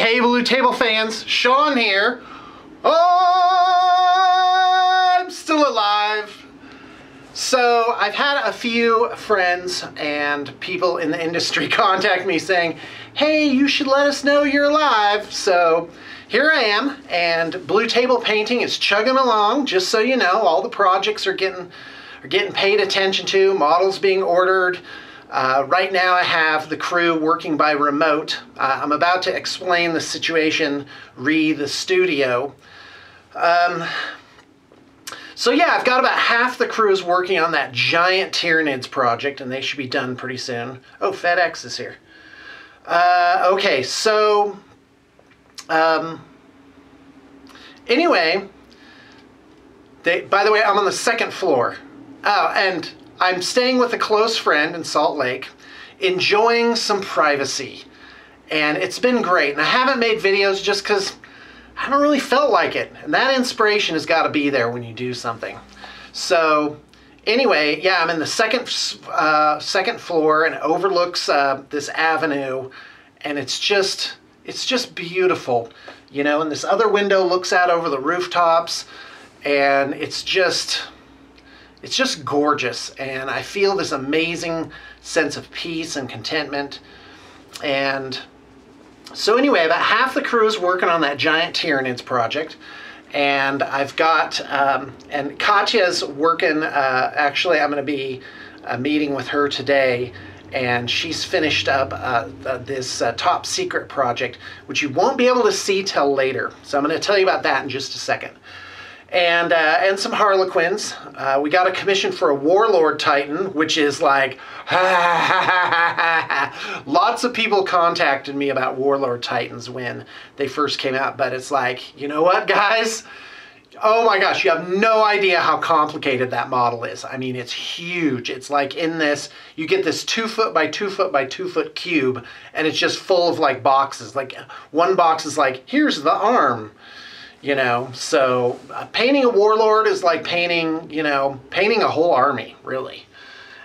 Hey Blue Table fans, Sean here. Oh, I'm still alive. So I've had a few friends and people in the industry contact me saying, hey, you should let us know you're alive. So here I am, and Blue Table Painting is chugging along. Just so you know, all the projects are getting paid attention to, models being ordered. Right now I have the crew working by remote. I'm about to explain the situation re the studio. So yeah, I've got about half the crews working on that giant Tyranids project, and they should be done pretty soon. Oh, FedEx is here. Okay, so anyway, by the way, I'm on the second floor. Oh, and I'm staying with a close friend in Salt Lake, enjoying some privacy. And it's been great. And I haven't made videos just because I haven't really felt like it. And that inspiration has got to be there when you do something. So anyway, yeah, I'm in the second floor, and it overlooks this avenue. And it's just beautiful, you know. And this other window looks out over the rooftops, and it's just gorgeous, and I feel this amazing sense of peace and contentment. And so anyway, about half the crew is working on that giant Tyranids project, and I've got, and Katya's working, actually I'm going to be meeting with her today, and she's finished up this top secret project, which you won't be able to see till later. So I'm going to tell you about that in just a second. And some Harlequins. We got a commission for a Warlord Titan, which is like, lots of people contacted me about Warlord Titans when they first came out, but it's like, you know what, guys? Oh my gosh, you have no idea how complicated that model is. I mean, it's huge. It's like in this, you get this 2 foot by 2 foot by 2 foot cube, and it's just full of like boxes. Like one box is like, here's the arm. You know, so painting a warlord is like painting, you know, painting a whole army, really.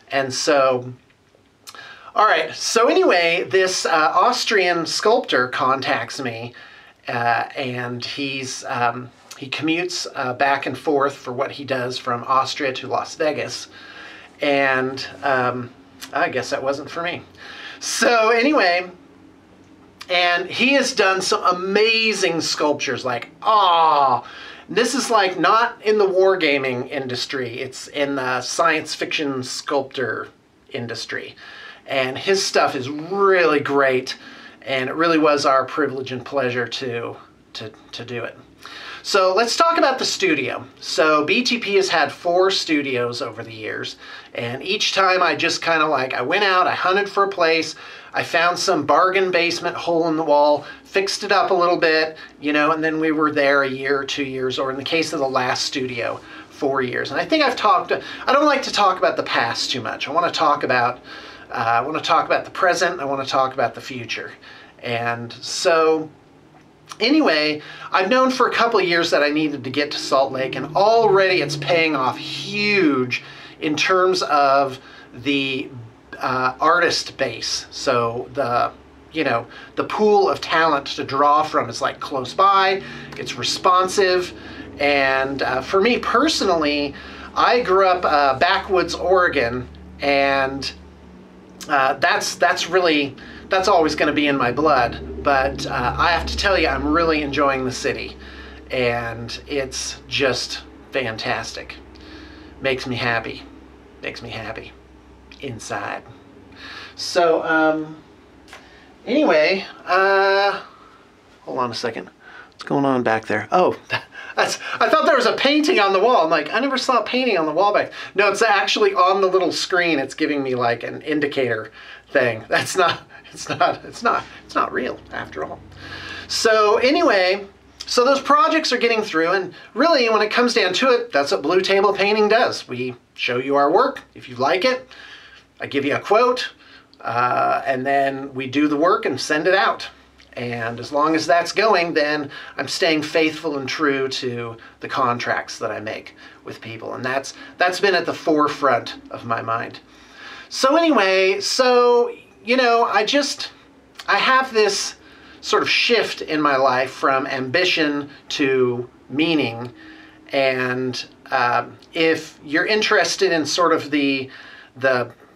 And so, all right. So anyway, this Austrian sculptor contacts me, and he commutes back and forth for what he does from Austria to Las Vegas. And I guess that wasn't for me. So anyway, and he has done some amazing sculptures, like, this is like not in the wargaming industry, it's in the science fiction sculptor industry. And his stuff is really great, and it really was our privilege and pleasure to do it. So let's talk about the studio. So BTP has had 4 studios over the years, and each time I just kind of like, I went out, I hunted for a place, I found some bargain basement hole in the wall, fixed it up a little bit, you know, and then we were there a year or 2 years, or in the case of the last studio, 4 years. And I think I don't like to talk about the past too much. I want to talk about the present, I want to talk about the future. And so anyway, I've known for a couple of years that I needed to get to Salt Lake, and already it's paying off huge in terms of the artist base. So the pool of talent to draw from is like close by, it's responsive. And for me personally, I grew up backwoods Oregon, and that's always going to be in my blood. But I have to tell you, I'm really enjoying the city, and it's just fantastic. Makes me happy inside. So anyway, hold on a second. What's going on back there? Oh, I thought there was a painting on the wall. I'm like, I never saw a painting on the wall back. No, it's actually on the little screen. It's giving me like an indicator thing. It's not real after all. So anyway, so those projects are getting through, and really when it comes down to it, that's what Blue Table Painting does. We show you our work. If you like it, I give you a quote, and then we do the work and send it out. And as long as that's going, then I'm staying faithful and true to the contracts that I make with people. And that's been at the forefront of my mind. So anyway, so, you know, I have this sort of shift in my life from ambition to meaning. And if you're interested in sort of the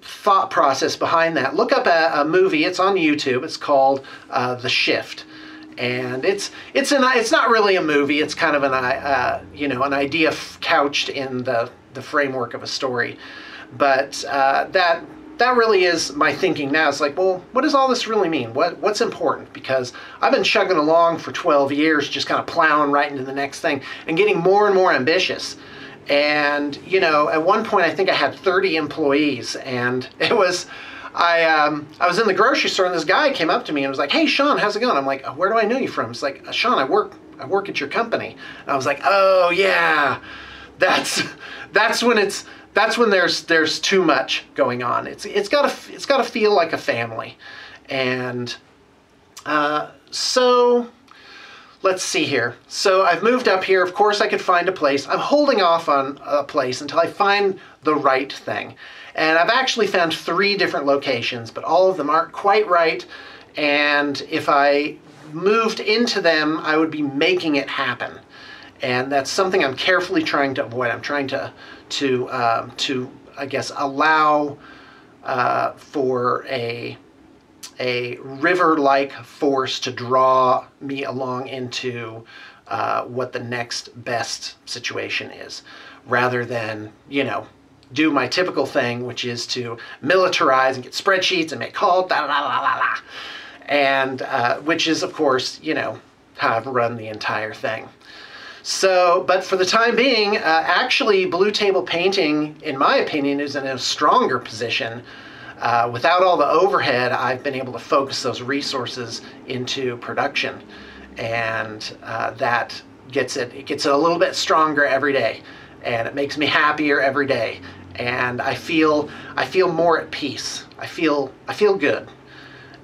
thought process behind that, look up a movie. It's on YouTube. It's called The Shift. And it's not really a movie. It's kind of an you know, an idea couched in the framework of a story. But that really is my thinking now. It's like, well, what does all this really mean? What's important? Because I've been chugging along for 12 years, just kind of plowing right into the next thing and getting more and more ambitious. And, you know, at one point I think I had 30 employees, and it was, I was in the grocery store and this guy came up to me and was like, "Hey, Sean, how's it going?" I'm like, "Where do I know you from?" It's like, "Sean, I work at your company." And I was like, "Oh yeah, that's when there's too much going on. It's got to feel like a family." And so let's see here. So I've moved up here. Of course, I could find a place. I'm holding off on a place until I find the right thing. And I've actually found 3 different locations, but all of them aren't quite right. And if I moved into them, I would be making it happen. And that's something I'm carefully trying to avoid. I'm trying to I guess, allow for a river-like force to draw me along into what the next best situation is, rather than, you know, do my typical thing, which is to militarize and get spreadsheets and make calls, da, da, da, da, da, and which is, of course, you know, how I've run the entire thing. So, but for the time being, actually, Blue Table Painting, in my opinion, is in a stronger position. Without all the overhead, I've been able to focus those resources into production, and that gets it a little bit stronger every day, and it makes me happier every day, and I feel more at peace. I feel good,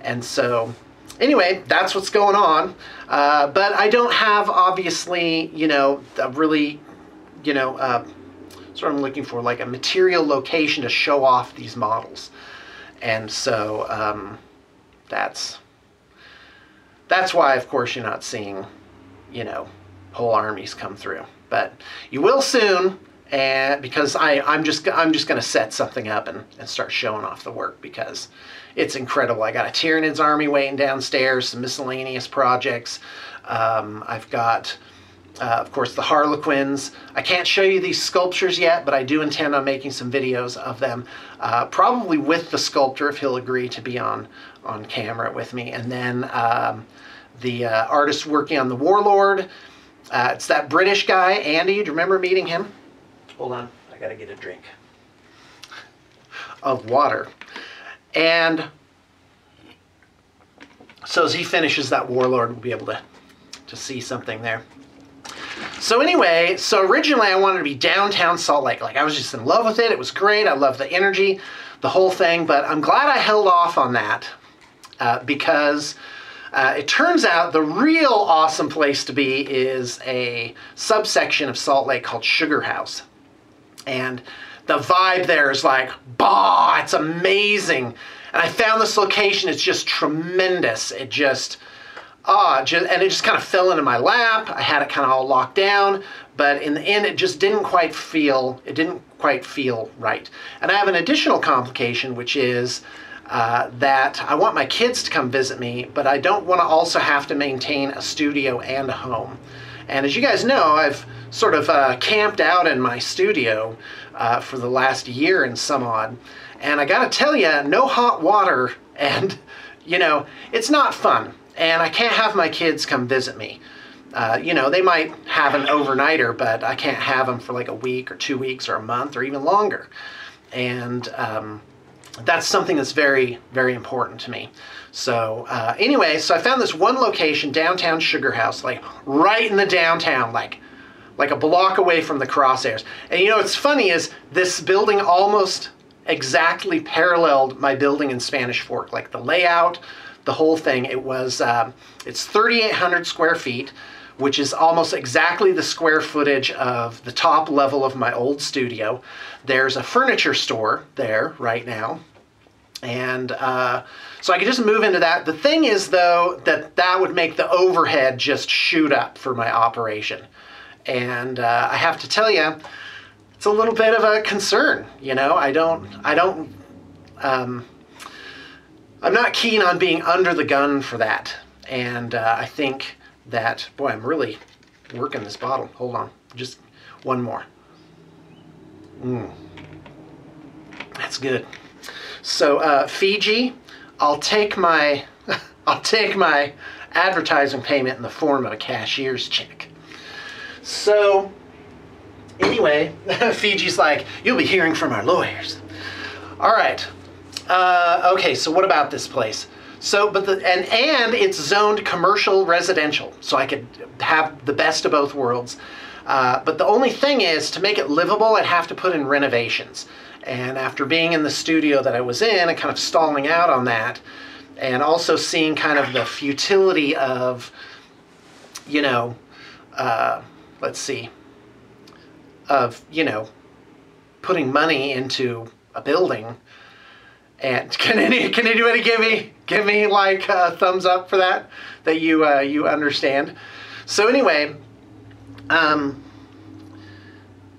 and so. Anyway, that's what's going on, but I don't have, obviously, you know, a really, you know, sort of I'm looking for, like a material location to show off these models, and so that's why, of course, you're not seeing, you know, whole armies come through, but you will soon, and because I'm just going to set something up and start showing off the work, because it's incredible. I got a Tyranids army waiting downstairs, some miscellaneous projects. I've got, of course, the Harlequins. I can't show you these sculptures yet, but I do intend on making some videos of them, probably with the sculptor, if he'll agree to be on camera with me. And then the artist working on the Warlord. It's that British guy, Andy. Do you remember meeting him? Hold on, I gotta get a drink of water. And so as he finishes that Warlord, we'll be able to see something there. So anyway, so originally I wanted to be downtown Salt Lake. Like, I was just in love with it. It was great. I love the energy, the whole thing. But I'm glad I held off on that because it turns out the real awesome place to be is a subsection of Salt Lake called Sugar House. And the vibe there is like, bah, it's amazing. And I found this location, it's just tremendous. It just, and it just kind of fell into my lap. I had it kind of all locked down, but in the end, it just didn't quite feel right. And I have an additional complication, which is that I want my kids to come visit me, but I don't want to also have to maintain a studio and a home. And as you guys know, I've sort of camped out in my studio for the last year and some odd. And I gotta tell you, no hot water, and, you know, it's not fun. And I can't have my kids come visit me. You know, they might have an overnighter, but I can't have them for like a week or 2 weeks or a month or even longer. And that's something that's very, very important to me. So anyway, so I found this one location, downtown Sugar House, like right in the downtown, like a block away from the crosshairs. And you know what's funny is this building almost exactly paralleled my building in Spanish Fork, like the layout, the whole thing. It was, it's 3,800 square feet, which is almost exactly the square footage of the top level of my old studio. There's a furniture store there right now. And so I could just move into that. The thing is, though, that would make the overhead just shoot up for my operation. And I have to tell you, it's a little bit of a concern. You know, I'm not keen on being under the gun for that. And I think that, boy, I'm really working this bottle. Hold on, just one more. That's good. So Fiji, I'll take my advertising payment in the form of a cashier's check. So anyway, Fiji's like, you'll be hearing from our lawyers. All right. Okay, so what about this place? So, but and it's zoned commercial residential, so I could have the best of both worlds. But the only thing is, to make it livable, I'd have to put in renovations. And after being in the studio that I was in and kind of stalling out on that, and also seeing kind of the futility of, you know, let's see, of, you know, putting money into a building. And can anybody give me like a thumbs up for that you understand? So anyway,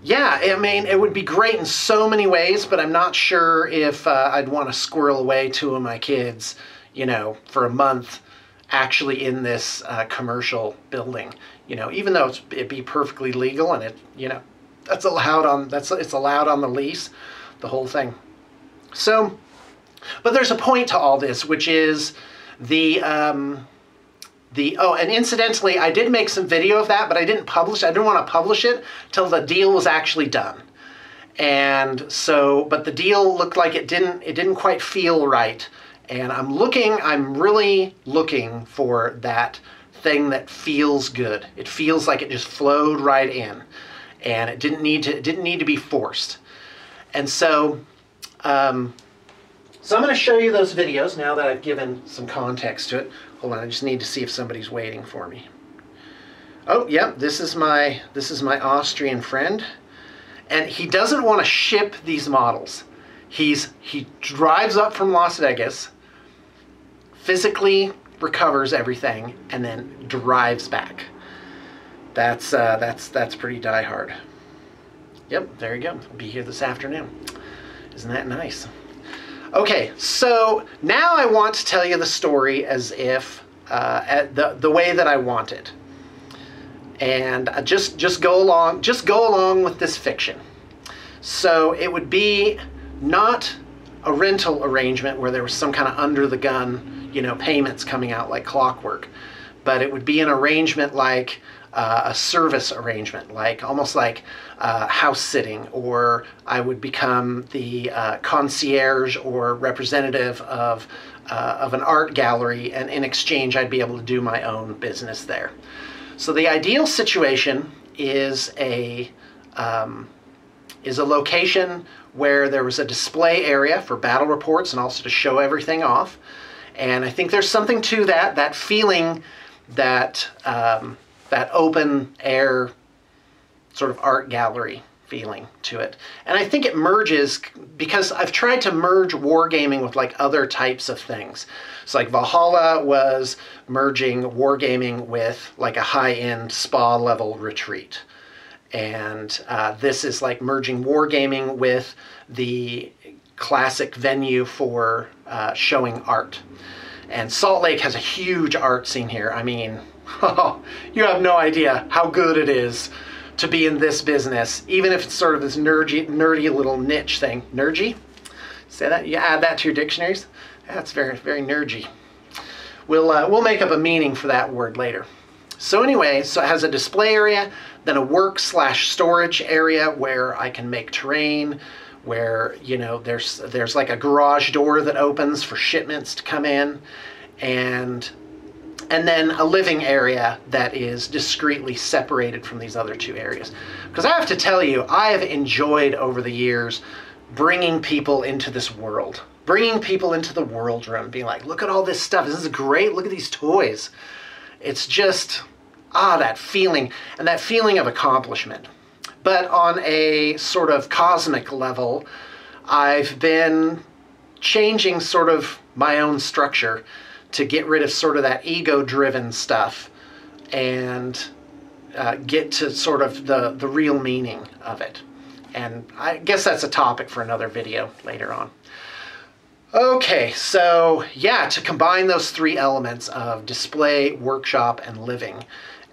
yeah, I mean, it would be great in so many ways, but I'm not sure if I'd want to squirrel away two of my kids, you know, for a month actually in this commercial building. You know, even though it'd be perfectly legal and it, you know, it's allowed on the lease, the whole thing. So, but there's a point to all this, which is oh, and incidentally, I did make some video of that, but I didn't want to publish it till the deal was actually done. And so, but the deal looked like it didn't quite feel right. And I'm really looking for that thing that feels good. It feels like it just flowed right in, and it didn't need to be forced. And so, so I'm going to show you those videos now that I've given some context to it. Hold on, I just need to see if somebody's waiting for me. Oh, yep, this is my Austrian friend, and he doesn't want to ship these models. He drives up from Las Vegas, physically recovers everything, and then drives back. That's pretty diehard. Yep, there you go. I'll be here this afternoon. Isn't that nice? Okay, so now I want to tell you the story as if the way that I want it, and just go along with this fiction. So it would be not a rental arrangement where there was some kind of under the gun, you know, payments coming out like clockwork, but it would be an arrangement like a service arrangement, like almost like house sitting, or I would become the concierge or representative of an art gallery, and in exchange I'd be able to do my own business there. So the ideal situation is a location where there was a display area for battle reports and also to show everything off. And I think there's something to that feeling that that open air sort of art gallery feeling to it. And I think it merges, because I've tried to merge wargaming with like other types of things. So like Valhalla was merging wargaming with like a high-end spa level retreat. And this is like merging wargaming with the classic venue for showing art. And Salt Lake has a huge art scene here. I mean, oh, you have no idea how good it is to be in this business, even if it's sort of this nerdy little niche thing. Nerdy? Say that? You add that to your dictionaries? That's very, very nerdy. We'll make up a meaning for that word later. So anyway, so it has a display area, then a work/storage area where I can make terrain, where, you know, there's like a garage door that opens for shipments to come in, and then a living area that is discreetly separated from these other two areas. Because I have to tell you, I have enjoyed over the years bringing people into this world, bringing people into the world room, being like, look at all this stuff, this is great, look at these toys. It's just, that feeling, and that feeling of accomplishment. But on a sort of cosmic level, I've been changing sort of my own structure to get rid of sort of that ego-driven stuff and get to sort of the real meaning of it. And I guess that's a topic for another video later on. Okay, so yeah, to combine those three elements of display, workshop, and living,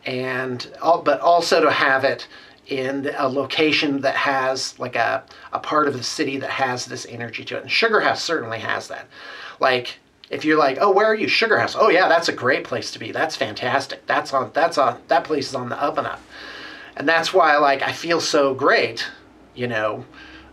but also to have it in a location that has like a part of the city that has this energy to it. And Sugar House certainly has that. Like, if you're like, oh, where are you? Sugar House. Oh yeah, that's a great place to be. That's fantastic. That place is on the up and up. And that's why, like, I feel so great, you know.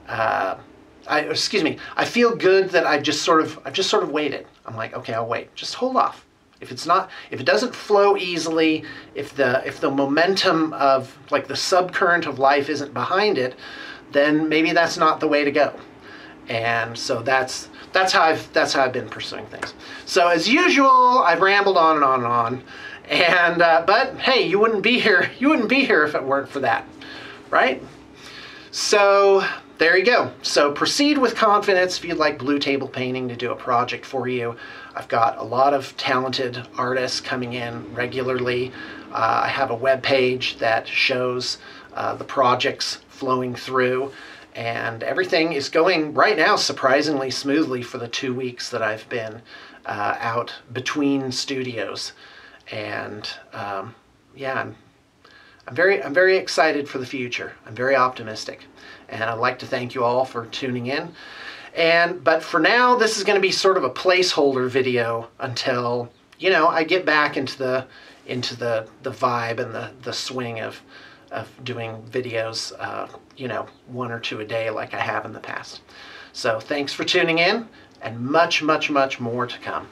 I feel good that I've just sort of waited. I'm like, okay, I'll wait. Just hold off. If it doesn't flow easily, if the momentum of, like, the subcurrent of life isn't behind it, then maybe that's not the way to go. And so that's how I've been pursuing things. So as usual, I've rambled on and on and on. And but hey, you wouldn't be here if it weren't for that, right? So there you go. So proceed with confidence if you'd like Blue Table Painting to do a project for you. I've got a lot of talented artists coming in regularly. I have a web page that shows the projects flowing through, and everything is going right now surprisingly smoothly for the 2 weeks that I've been out between studios. And yeah, I'm very excited for the future. I'm very optimistic, and I'd like to thank you all for tuning in. But for now, this is going to be sort of a placeholder video until, you know, I get back into the vibe and the swing of doing videos, you know, 1 or 2 a day like I have in the past. So thanks for tuning in, and much, much, much more to come.